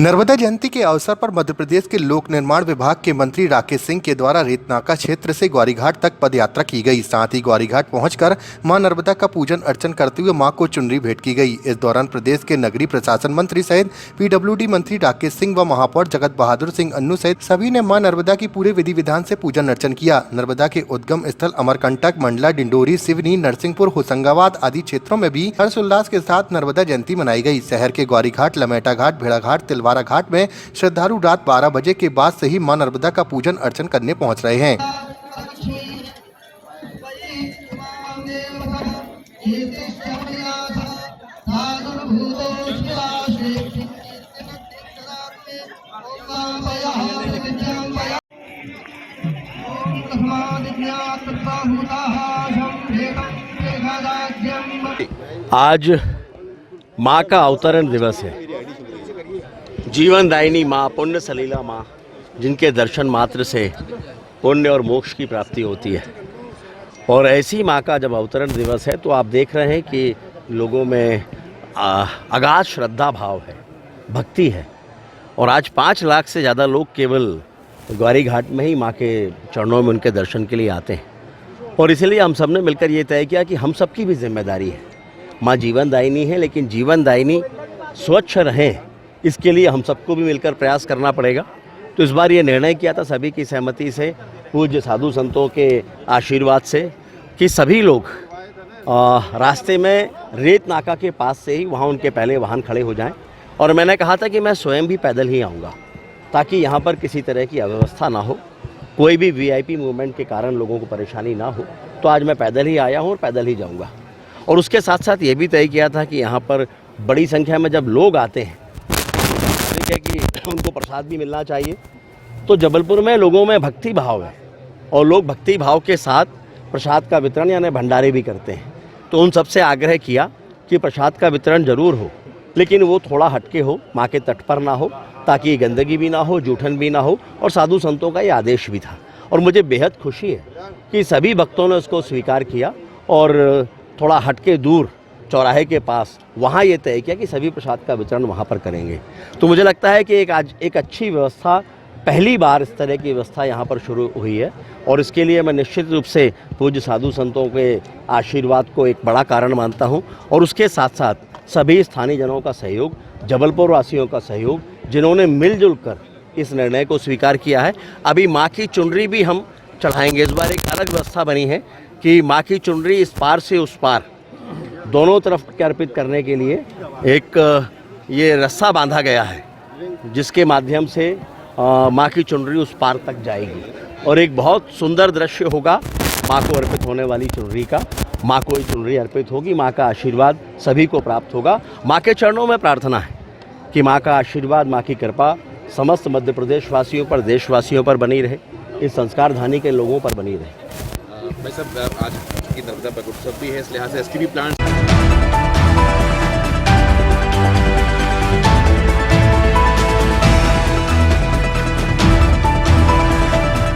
नर्मदा जयंती के अवसर पर मध्य प्रदेश के लोक निर्माण विभाग के मंत्री राकेश सिंह के द्वारा रेतनाका क्षेत्र से ग्वारीघाट तक पदयात्रा की गई। साथ ही ग्वारीघाट पहुंचकर मां नर्मदा का पूजन अर्चन करते हुए मां को चुनरी भेंट की गई। इस दौरान प्रदेश के नगरीय प्रशासन मंत्री सहित पीडब्ल्यूडी मंत्री राकेश सिंह व महापौर जगत बहादुर सिंह अन्नू सहित सभी ने मां नर्मदा की पूरे विधि विधान से पूजन अर्चन किया। नर्मदा के उद्गम स्थल अमरकंटक, मंडला, डिंडोरी, सिवनी, नरसिंहपुर, होशंगाबाद आदि क्षेत्रों में भी हर्षोल्लास के साथ नर्मदा जयंती मनाई गई। शहर के ग्वारीघाट, लमेटा घाट, भेड़ाघाट, तिलवारा घाट में श्रद्धालु रात 12 बजे के बाद से ही मां नर्मदा का पूजन अर्चन करने पहुंच रहे हैं। आज माँ का अवतरण दिवस है। जीवनदायिनी माँ, पुण्य सलीला माँ, जिनके दर्शन मात्र से पुण्य और मोक्ष की प्राप्ति होती है। और ऐसी माँ का जब अवतरण दिवस है तो आप देख रहे हैं कि लोगों में अगाध श्रद्धा भाव है, भक्ति है। और आज 5 लाख से ज़्यादा लोग केवल ग्वारीघाट में ही माँ के चरणों में उनके दर्शन के लिए आते हैं। और इसलिए हम सब ने मिलकर ये तय किया कि हम सबकी भी जिम्मेदारी है। माँ जीवनदायिनी है, लेकिन जीवनदायिनी स्वच्छ रहें, इसके लिए हम सबको भी मिलकर प्रयास करना पड़ेगा। तो इस बार ये निर्णय किया था सभी की सहमति से, पूज्य साधु संतों के आशीर्वाद से, कि सभी लोग रास्ते में रेत नाका के पास से ही वहाँ उनके पहले वाहन खड़े हो जाएं। और मैंने कहा था कि मैं स्वयं भी पैदल ही आऊँगा, ताकि यहाँ पर किसी तरह की अव्यवस्था ना हो, कोई भी वीआईपी मूवमेंट के कारण लोगों को परेशानी ना हो। तो आज मैं पैदल ही आया हूँ और पैदल ही जाऊँगा। और उसके साथ साथ ये भी तय किया था कि यहाँ पर बड़ी संख्या में जब लोग आते हैं कि उनको प्रसाद भी मिलना चाहिए। तो जबलपुर में लोगों में भक्ति भाव है और लोग भक्ति भाव के साथ प्रसाद का वितरण यानी भंडारे भी करते हैं। तो उन सबसे आग्रह किया कि प्रसाद का वितरण जरूर हो, लेकिन वो थोड़ा हटके हो, माँ के तट पर ना हो, ताकि गंदगी भी ना हो, जूठन भी ना हो। और साधु संतों का ये आदेश भी था। और मुझे बेहद खुशी है कि सभी भक्तों ने उसको स्वीकार किया और थोड़ा हटके दूर चौराहे के पास वहाँ ये तय किया कि सभी प्रसाद का वितरण वहाँ पर करेंगे। तो मुझे लगता है कि आज एक अच्छी व्यवस्था, पहली बार इस तरह की व्यवस्था यहाँ पर शुरू हुई है। और इसके लिए मैं निश्चित रूप से पूज्य साधु संतों के आशीर्वाद को एक बड़ा कारण मानता हूँ। और उसके साथ साथ सभी स्थानीय जनों का सहयोग, जबलपुर वासियों का सहयोग, जिन्होंने मिलजुल कर इस निर्णय को स्वीकार किया है। अभी माँ की चुनरी भी हम चढ़ाएँगे। इस बार एक अलग व्यवस्था बनी है कि माँ की चुनरी इस पार से उस पार दोनों तरफ के अर्पित करने के लिए एक ये रस्सा बांधा गया है, जिसके माध्यम से माँ की चुनरी उस पार तक जाएगी। और एक बहुत सुंदर दृश्य होगा माँ को अर्पित होने वाली चुनरी का। माँ को ये चुनरी अर्पित होगी, माँ का आशीर्वाद सभी को प्राप्त होगा। माँ के चरणों में प्रार्थना है कि माँ का आशीर्वाद, माँ की कृपा समस्त मध्य प्रदेश वासियों पर, देशवासियों पर बनी रहे, इस संस्कार धानी के लोगों पर बनी रहे। भाई साहब, आज की नर्मदा प्रकट उत्सव भी है, इस लिहाज से एसटीपी प्लांट